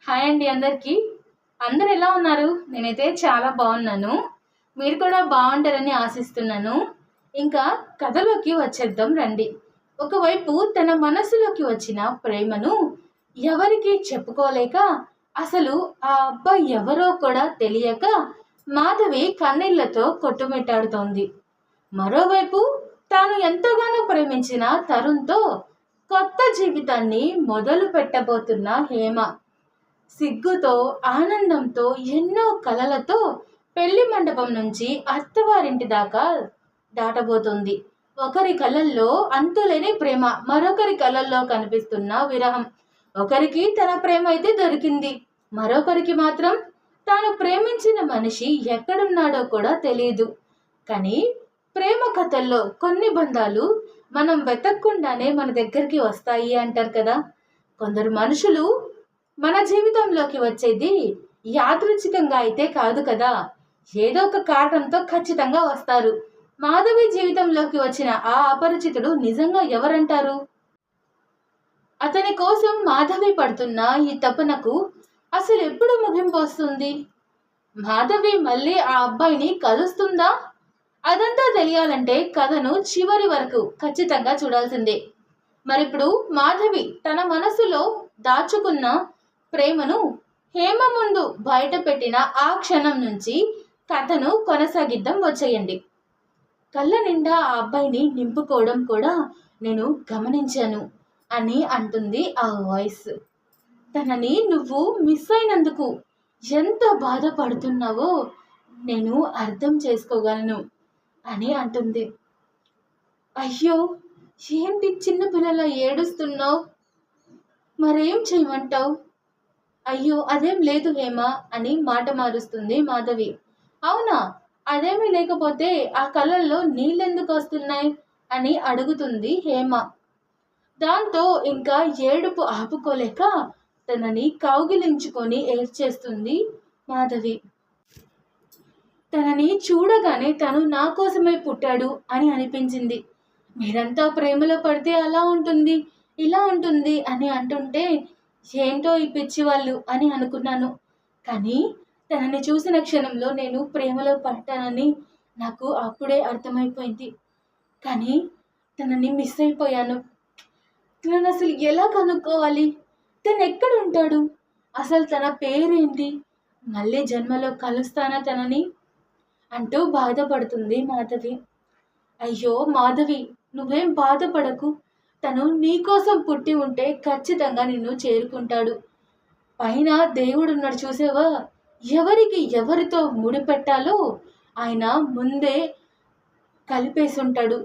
Hi అండి అందరికీ. అందరు ఎలా ఉన్నారు? నేనైతే చాలా బాగున్నాను. మీరు కూడా బాగుంటారని ఆశిస్తున్నాను. ఇంకా కథలోకి వచ్చేద్దాం రండి. ఒకవైపు తన మనసులోకి వచ్చిన ప్రేమను ఎవరికి చెప్పుకోలేక, అసలు ఆ అబ్బాయి ఎవరో కూడా తెలియక మాధవి కన్నీళ్లతో కొట్టుమిట్టాడుతోంది. మరోవైపు తాను ఎంతగానో ప్రేమించిన తరుణ్తో కొత్త జీవితాన్ని మొదలు పెట్టబోతున్న హేమ సిగ్గుతో, ఆనందంతో, ఎన్నో కలలతో పెళ్లి మండపం నుంచి అత్తవారింటి దాకా దాటబోతుంది. ఒకరి కళ్ళల్లో అంతులేని ప్రేమ, మరొకరి కళ్ళల్లో కనిపిస్తున్న విరహం. ఒకరికి తన ప్రేమ అయితే దొరికింది, మరొకరికి మాత్రం తాను ప్రేమించిన మనిషి ఎక్కడున్నాడో కూడా తెలియదు. కానీ ప్రేమ కథల్లో కొన్ని బంధాలు మనం వెతక్కుండానే మన దగ్గరికి వస్తాయి అంటారు కదా. కొందరు మనుషులు మన జీవితంలోకి వచ్చేది యాదృచ్ఛికంగా అయితే కాదు కదా, ఏదో ఒక కారణంతో ఖచ్చితంగా వస్తారు. మాధవి జీవితంలోకి వచ్చిన ఆ అపరిచితుడు నిజంగా ఎవరంటారు? అతని కోసం మాధవి పడుతున్న ఈ తపనకు అసలు ఎప్పుడు ముగింపు వస్తుంది? మాధవి మళ్ళీ ఆ అబ్బాయిని కలుస్తుందా? అదంతా తెలియాలంటే కథను చివరి వరకు ఖచ్చితంగా చూడాల్సిందే. మరిప్పుడు మాధవి తన మనసులో దాచుకున్న ప్రేమను హేమ ముందు బయట పెట్టిన ఆ క్షణం నుంచి కథను కొనసాగిద్దాం వచ్చేయండి. కళ్ళ నిండా ఆ అబ్బాయిని నింపుకోవడం కూడా నేను గమనించాను అని అంటుంది ఆ వాయిస్. తనని నువ్వు మిస్ అయినందుకు ఎంత బాధపడుతున్నావో నేను అర్థం చేసుకోగలను అని అంటుంది. అయ్యో, ఏంటి చిన్నపిల్లల ఏడుస్తున్నావు? మరేం చేయమంటావు? అయ్యో అదేం లేదు హేమ అని మాట మారుస్తుంది మాధవి. అవునా, అదేమీ లేకపోతే ఆ కళ్ళల్లో నీళ్ళెందుకు వస్తున్నాయి అని అడుగుతుంది హేమ. దాంతో ఇంకా ఏడుపు ఆపుకోలేక తనని కౌగిలించుకొని ఏడ్చేస్తుంది మాధవి. తనని చూడగానే తను నా కోసమే పుట్టాడు అని అనిపించింది. మీరంతా ప్రేమలో పడితే అలా ఉంటుంది, ఇలా ఉంటుంది అని అంటుంటే ఏంటో ఈ పిచ్చి వాళ్ళు అని అనుకున్నాను. కానీ తనని చూసిన క్షణంలో నేను ప్రేమలో పడ్డానని నాకు అప్పుడే అర్థమైపోయింది. కానీ తనని మిస్ అయిపోయాను. తనను అసలు ఎలా కనుక్కోవాలి? తను ఎక్కడ ఉంటాడు? అసలు తన పేరేంటి? మళ్ళీ జన్మలో కలుస్తానా తనని అంటూ బాధపడుతుంది మాధవి. అయ్యో మాధవి, నువ్వేం బాధపడకు. తను నీకోసం పుట్టి ఉంటే ఖచ్చితంగా నిన్ను చేరుకుంటాడు. పైన దేవుడున్నాడు చూసావా, ఎవరికి ఎవరితో ముడిపెట్టాలో ఆయన ముందే కలిపేసి ఉంటాడు.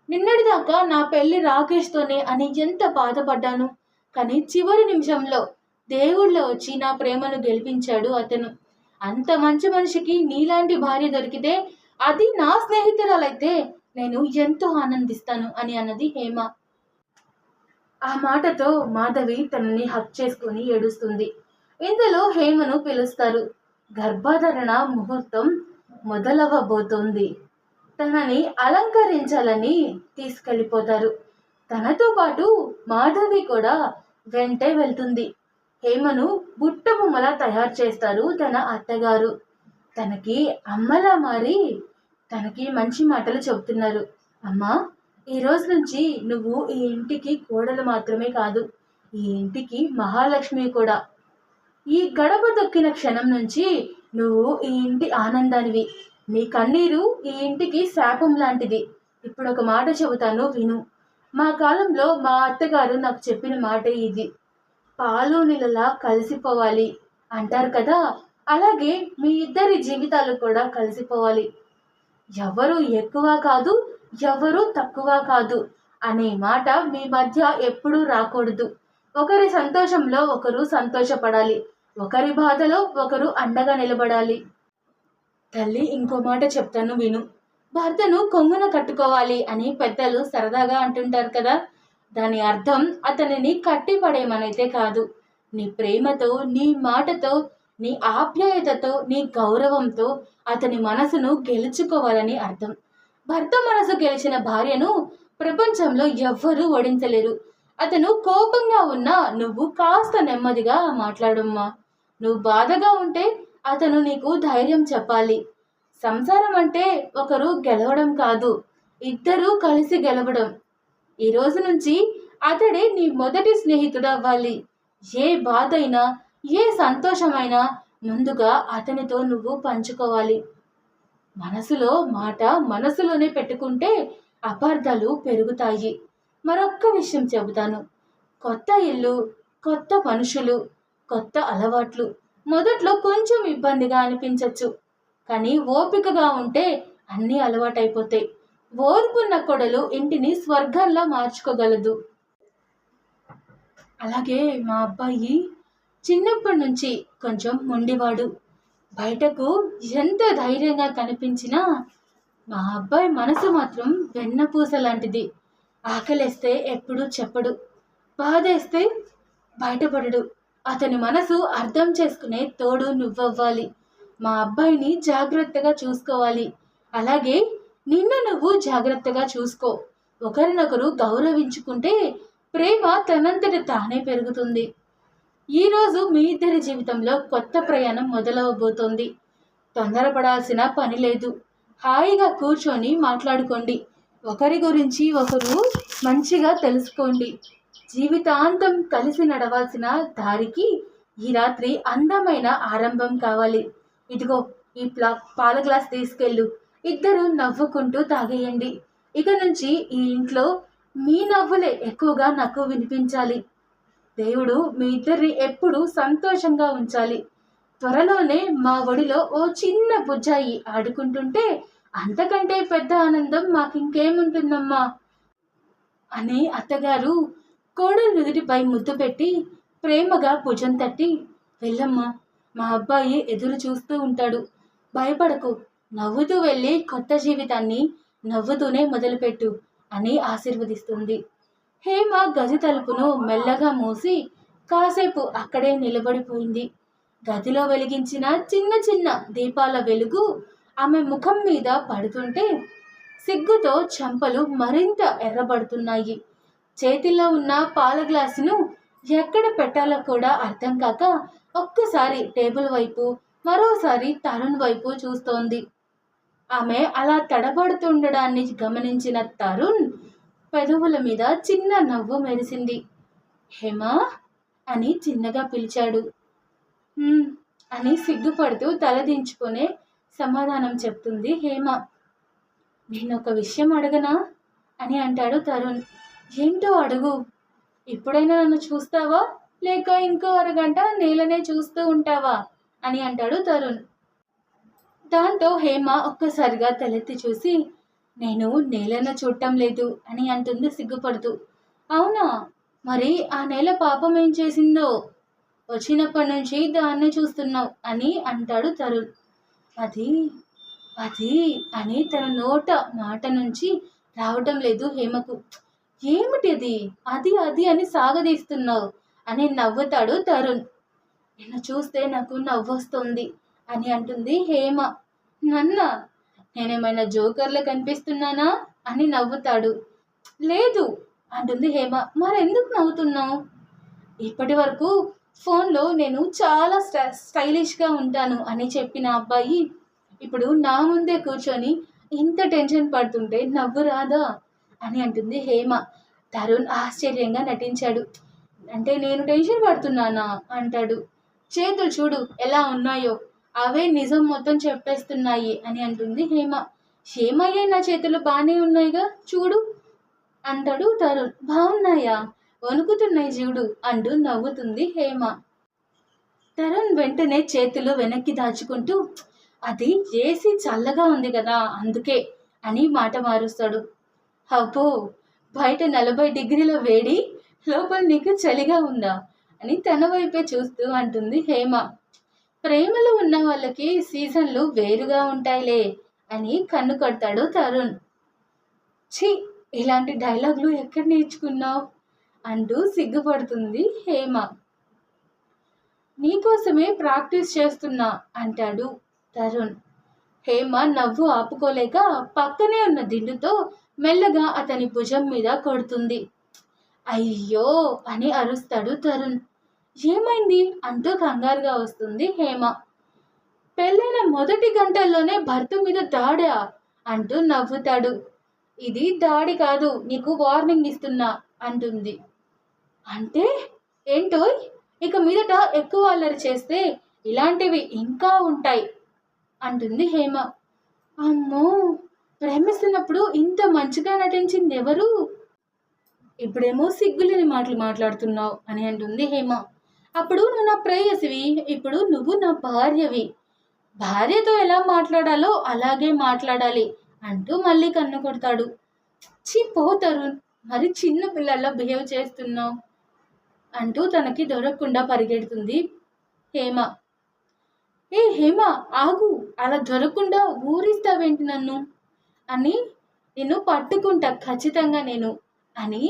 నిన్నటిదాకా నా పెళ్లి రాకేష్తోనే అని ఎంత బాధపడ్డాను. కానీ చివరి నిమిషంలో దేవుళ్ళో వచ్చి నా ప్రేమను గెలిపించాడు అతను. అంత మంచి మనిషికి నీలాంటి భార్య దొరికితే, అది నా స్నేహితురాలైతే నేను ఎంతో ఆనందిస్తాను అని అన్నది హేమ. ఆ మాటతో మాధవి తనని హక్ చేసుకుని ఏడుస్తుంది. ఇందులో హేమను పిలుస్తారు. గర్భధారణ ముహూర్తం మొదలవ్వబోతోంది. తనని అలంకరించాలని తీసుకెళ్ళిపోతారు. తనతో పాటు మాధవి కూడా వెంటే వెళ్తుంది. హేమను బుట్ట బొమ్మలా తయారు చేస్తారు తన అత్తగారు. తనకి అమ్మలా మారి తనకి మంచి మాటలు చెబుతున్నారు. అమ్మా, ఈ రోజు నుంచి నువ్వు ఈ ఇంటికి కోడలు మాత్రమే కాదు, ఈ ఇంటికి మహాలక్ష్మి కూడా. ఈ గడప దొక్కిన క్షణం నుంచి నువ్వు ఈ ఇంటి ఆనందానివి. నీ కన్నీరు ఈ ఇంటికి శాపం లాంటిది. ఇప్పుడు ఒక మాట చెబుతాను విను. మా కాలంలో మా అత్తగారు నాకు చెప్పిన మాటే ఇది. పాలు నీళ్ళలా కలిసిపోవాలి అంటారు కదా, అలాగే మీ ఇద్దరి జీవితాలు కూడా కలిసిపోవాలి. ఎవరు ఎక్కువ కాదు, ఎవరు తక్కువ కాదు అనే మాట మీ మధ్య ఎప్పుడూ రాకూడదు. ఒకరి సంతోషంలో ఒకరు సంతోషపడాలి, ఒకరి బాధలో ఒకరు అండగా నిలబడాలి. తల్లి, ఇంకో మాట చెప్తాను విను. భర్తను కొంగున కట్టుకోవాలి అని పెద్దలు సరదాగా అంటుంటారు కదా. దాని అర్థం అతనిని కట్టిపడేమనైతే కాదు. నీ ప్రేమతో, నీ మాటతో, నీ ఆప్యాయతతో, నీ గౌరవంతో అతని మనసును గెలుచుకోవాలని అర్థం. భర్త మనసు గెలిచిన భార్యను ప్రపంచంలో ఎవ్వరూ ఓడించలేరు. అతను కోపంగా ఉన్నా నువ్వు కాస్త నెమ్మదిగా మాట్లాడమ్మా. నువ్వు బాధగా ఉంటే అతను నీకు ధైర్యం చెప్పాలి. సంసారం అంటే ఒకరు గెలవడం కాదు, ఇద్దరూ కలిసి గెలవడం. ఈ రోజు నుంచి అతడే నీ మొదటి స్నేహితుడు అవ్వాలి. ఏ బాధైనా, ఏ సంతోషమైనా ముందుగా అతనితో నువ్వు పంచుకోవాలి. మనసులో మాట మనసులోనే పెట్టుకుంటే అపార్థాలు పెరుగుతాయి. మరొక్క విషయం చెబుతాను. కొత్త ఇల్లు, కొత్త మనుషులు, కొత్త అలవాట్లు మొదట్లో కొంచెం ఇబ్బందిగా అనిపించవచ్చు. కానీ ఓపికగా ఉంటే అన్నీ అలవాటైపోతాయి. ఓర్పున్న కొడలు ఇంటిని స్వర్గంలా మార్చుకోగలదు. అలాగే మా అబ్బాయి చిన్నప్పటి నుంచి కొంచెం మొండివాడు. బయటకు ఎంత ధైర్యంగా కనిపించినా మా అబ్బాయి మనసు మాత్రం వెన్నపూస లాంటిది. ఆకలేస్తే ఎప్పుడూ చెప్పడు, బాధేస్తే బయటపడడు. అతని మనసు అర్థం చేసుకునే తోడు నువ్వవ్వాలి. మా అబ్బాయిని జాగ్రత్తగా చూసుకోవాలి. అలాగే నిన్ను నువ్వు జాగ్రత్తగా చూసుకో. ఒకరినొకరు గౌరవించుకుంటే ప్రేమ తనంతట తానే పెరుగుతుంది. ఈరోజు మీ ఇద్దరి జీవితంలో కొత్త ప్రయాణం మొదలవబోతోంది. తొందరపడాల్సిన పని లేదు. హాయిగా కూర్చొని మాట్లాడుకోండి. ఒకరి గురించి ఒకరు మంచిగా తెలుసుకోండి. జీవితాంతం కలిసి నడవాల్సిన దారికి ఈ రాత్రి అందమైన ఆరంభం కావాలి. ఇదిగో ఈ పాల గ్లాస్ తీసుకెళ్ళు. ఇద్దరు నవ్వుకుంటూ తాగేయండి. ఇక నుంచి ఈ ఇంట్లో మీ నవ్వులే ఎక్కువగా నాకు వినిపించాలి. దేవుడు మీ ఇద్దరిని ఎప్పుడూ సంతోషంగా ఉంచాలి. త్వరలోనే మా ఒడిలో ఓ చిన్న బుజ్జాయి ఆడుకుంటుంటే అంతకంటే పెద్ద ఆనందం మాకింకేముంటుందమ్మా అని అత్తగారు కోడలు నుదుటిపై ముద్దు పెట్టి ప్రేమగా భుజం తట్టి, వెళ్ళమ్మా, మా అబ్బాయి ఎదురు చూస్తూ ఉంటాడు, భయపడకు, నవ్వుతూ వెళ్ళి కొత్త జీవితాన్ని నవ్వుతూనే మొదలుపెట్టు అని ఆశీర్వదిస్తుంది. హేమ గది తలుపును మెల్లగా మూసి కాసేపు అక్కడే నిలబడిపోయింది. గదిలో వెలిగించిన చిన్న చిన్న దీపాల వెలుగు ఆమె ముఖం మీద పడుతుంటే సిగ్గుతో చెంపలు మరింత ఎర్రబడుతున్నాయి. చేతిలో ఉన్న పాల గ్లాసును ఎక్కడ పెట్టాలో కూడా అర్థం కాక ఒక్కసారి టేబుల్ వైపు, మరోసారి తరుణ్ వైపు చూస్తోంది. ఆమె అలా తడబడుతుండడాన్ని గమనించిన తరుణ్ పెదవుల మీద చిన్న నవ్వు మెరిసింది. హేమా అని చిన్నగా పిలిచాడు. అని సిగ్గుపడుతూ తలదించుకునే సమాధానం చెప్తుంది హేమ. నేనొక విషయం అడగనా అని అంటాడు తరుణ్. ఏంటో అడుగు. ఇప్పుడైనా నన్ను చూస్తావా, లేక ఇంకో అరగంట నేలనే చూస్తూ ఉంటావా అని అంటాడు తరుణ్. దాంతో హేమ ఒక్కసారిగా తలెత్తి చూసి, నేను నేలను చూడటం లేదు అని అంటుంది సిగ్గుపడుతూ. అవునా, మరి ఆ నేల పాపం ఏం చేసిందో? వచ్చినప్పటి నుంచి దాన్ని చూస్తున్నావు అని అంటాడు తరుణ్. అది అది అని తన నోట మాట నుంచి రావటం లేదు హేమకు. ఏమిటి అది అది అది అని సాగదీస్తున్నావు అని నవ్వుతాడు తరుణ్. నిన్ను చూస్తే నాకు నవ్వొస్తుంది అని అంటుంది హేమ. నన్న నేనేమైనా జోకర్లో కనిపిస్తున్నానా అని నవ్వుతాడు. లేదు అంటుంది హేమ. మరెందుకు నవ్వుతున్నావు? ఇప్పటి వరకు ఫోన్లో నేను చాలా స్టైలిష్గా ఉంటాను అని చెప్పిన అబ్బాయి ఇప్పుడు నా ముందే కూర్చొని ఇంత టెన్షన్ పడుతుంటే నవ్వు రాదా అని అంటుంది హేమ. తరుణ్ ఆశ్చర్యంగా నటించాడు. అంటే నేను టెన్షన్ పడుతున్నానా అంటాడు. చేతులు చూడు ఎలా ఉన్నాయో, అవే నిజం మొత్తం చెప్పేస్తున్నాయి అని అంటుంది హేమ. హేమయ్యే నా చేతులు బాగానే ఉన్నాయిగా చూడు అంటాడు తరుణ్. బాగున్నాయా? వణుకుతున్నాయి చూడు అంటూ నవ్వుతుంది హేమ. తరుణ్ వెంటనే చేతులు వెనక్కి దాచుకుంటూ, అది ఏసీ చల్లగా ఉంది కదా అందుకే అని మాట మారుస్తాడు. అబ్బో, బయట 40 డిగ్రీల వేడి, లోపల నీకు చలిగా ఉందా అని తన వైపే చూస్తూ అంటుంది హేమ. ప్రేమలో ఉన్న వాళ్ళకి సీజన్లు వేరుగా ఉంటాయిలే అని కన్ను కొడతాడు తరుణ్. ఛీ, ఇలాంటి డైలాగులు ఎక్కడ నేర్చుకున్నావు అంటూ సిగ్గుపడుతుంది హేమ. నీకోసమే ప్రాక్టీస్ చేస్తున్నా అంటాడు తరుణ్. హేమ నవ్వు ఆపుకోలేక పక్కనే ఉన్న దిండుతో మెల్లగా అతని భుజం మీద కొడుతుంది. అయ్యో అని అరుస్తాడు తరుణ్. ఏమైంది అంటూ కంగారుగా వస్తుంది హేమ. పెళ్ళైన మొదటి గంటల్లోనే భర్త మీద దాడా అంటూ నవ్వుతాడు. ఇది దాడి కాదు, నీకు వార్నింగ్ ఇస్తున్నా అంటుంది. అంటే ఏంటోయ్, ఇక మీదట ఎక్కువ అల్లరి చేస్తే ఇలాంటివి ఇంకా ఉంటాయి అంటుంది హేమ. అమ్మో, ప్రేమిస్తున్నప్పుడు ఇంత మంచిగా నటించింది ఎవరు? ఇప్పుడేమో సిగ్గులేని మాటలు మాట్లాడుతున్నావు అని అంటుంది హేమ. అప్పుడు నువ్వు నా ప్రేయసివి, ఇప్పుడు నువ్వు నా భార్యవి. భార్యతో ఎలా మాట్లాడాలో అలాగే మాట్లాడాలి అంటూ మళ్ళీ కన్ను కొడతాడు. ఛీ పో తరుణ్, మరి చిన్న పిల్లల్లా బిహేవ్ చేస్తున్నావు అంటూ తనకి దొరకకుండా పరిగెడుతుంది హేమ. ఏ హేమ, ఆగు, అలా దొరకకుండా ఊరిస్తావేంటి నన్ను అని, నిన్ను పట్టుకుంటా ఖచ్చితంగా నేను అని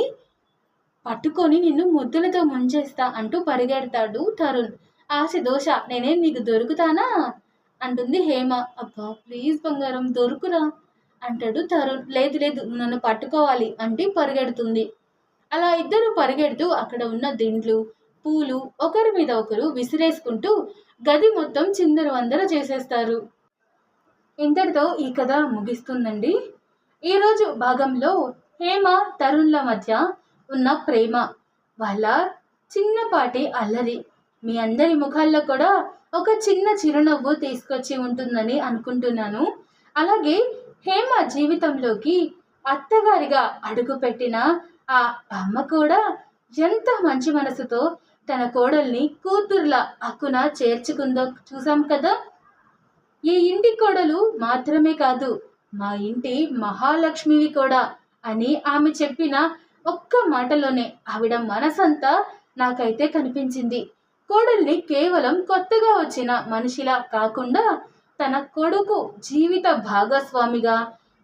పట్టుకొని నిన్ను ముద్దులతో ముంచేస్తా అంటూ పరిగెడతాడు తరుణ్. ఆశ దోష, నేనేం నీకు దొరుకుతానా అంటుంది హేమ. అబ్బా ప్లీజ్ బంగారం దొరుకురా అంటాడు తరుణ్. లేదు లేదు, నన్ను పట్టుకోవాలి అంటే పరిగెడుతుంది. అలా ఇద్దరు పరిగెడుతూ అక్కడ ఉన్న దిండ్లు పూలు ఒకరి మీద ఒకరు విసిరేసుకుంటూ గది మొత్తం చిందరవందర చేసేస్తారు. ఇంతటితో ఈ కథ ముగిస్తుందండి. ఈరోజు భాగంలో హేమ తరుణ్ల మధ్య ఉన్న ప్రేమ, వాళ్ళ చిన్నపాటి అల్లరి మీ అందరి ముఖాల్లో కూడా ఒక చిన్న చిరునవ్వు తీసుకొచ్చి ఉంటుందని అనుకుంటున్నాను. అలాగే హేమ జీవితంలోకి అత్తగారిగా అడుగుపెట్టిన ఆ అమ్మ కూడా ఎంత మంచి మనసుతో తన కోడల్ని కూతుర్ల అక్కున చేర్చుకుందో చూసాం కదా. ఈ ఇంటి కోడలు మాత్రమే కాదు, మా ఇంటి మహాలక్ష్మివి కూడా అని ఆమె చెప్పిన ఒక్క మాటలోనే ఆవిడ మనసంతా నాకైతే కనిపించింది. కోడల్ని కేవలం కొత్తగా వచ్చిన మనిషిలా కాకుండా తన కొడుకు జీవిత భాగస్వామిగా,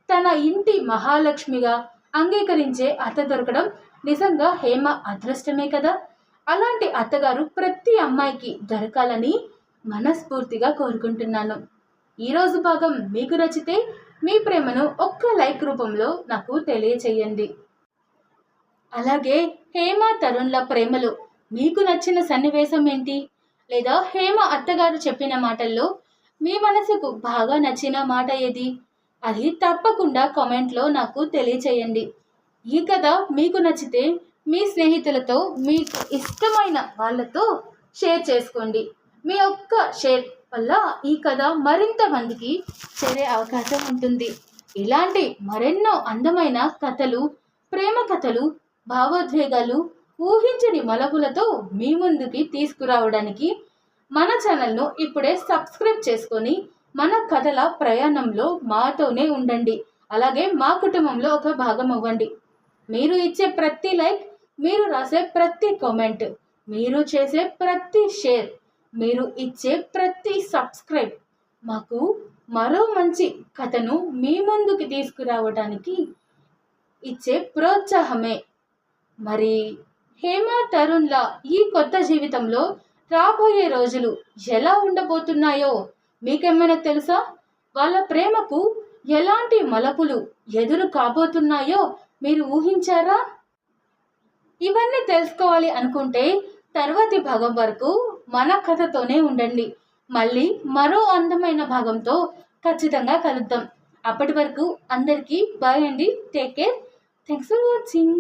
తన ఇంటి మహాలక్ష్మిగా అంగీకరించే అత్త దొరకడం నిజంగా హేమ అదృష్టమే కదా. అలాంటి అత్తగారు ప్రతి అమ్మాయికి దొరకాలని మనస్ఫూర్తిగా కోరుకుంటున్నాను. ఈరోజు భాగం మీకు నచ్చితే మీ ప్రేమను ఒక్క లైక్ రూపంలో నాకు తెలియచేయండి. అలాగే హేమ తరుణ్ల ప్రేమలో మీకు నచ్చిన సన్నివేశం ఏంటి, లేదా హేమ అత్తగారు చెప్పిన మాటల్లో మీ మనసుకు బాగా నచ్చిన మాట ఏది, అది తప్పకుండా కామెంట్లో నాకు తెలియచేయండి. ఈ కథ మీకు నచ్చితే మీ స్నేహితులతో, మీకు ఇష్టమైన వాళ్ళతో షేర్ చేసుకోండి. మీ ఒక్క షేర్ వల్ల ఈ కథ మరింత మందికి చేరే అవకాశం ఉంటుంది. ఇలాంటి మరెన్నో అందమైన కథలు, ప్రేమ కథలు, భావోద్వేగాలు, ఊహించని మలుపులతో మీ ముందుకి తీసుకురావడానికి మన ఛానల్ను ఇప్పుడే సబ్స్క్రైబ్ చేసుకొని మన కథల ప్రయాణంలో మాతోనే ఉండండి. అలాగే మా కుటుంబంలో ఒక భాగం అవ్వండి. మీరు ఇచ్చే ప్రతి లైక్, మీరు రాసే ప్రతి కామెంట్, మీరు చేసే ప్రతి షేర్, మీరు ఇచ్చే ప్రతి సబ్స్క్రైబ్ మాకు మరో మంచి కథను మీ ముందుకి తీసుకురావడానికి ఇచ్చే ప్రోత్సాహమే. మరి హేమ తరుణ్ల ఈ కొత్త జీవితంలో రాబోయే రోజులు ఎలా ఉండబోతున్నాయో మీకేమైనా తెలుసా? వాళ్ళ ప్రేమకు ఎలాంటి మలుపులు ఎదురు కాబోతున్నాయో మీరు ఊహించారా? ఇవన్నీ తెలుసుకోవాలి అనుకుంటే తర్వాతి భాగం వరకు మన కథతోనే ఉండండి. మళ్ళీ మరో అందమైన భాగంతో ఖచ్చితంగా కలుద్దాం. అప్పటి వరకు అందరికీ బాయ్ అండి. Take care. Thanks for watching.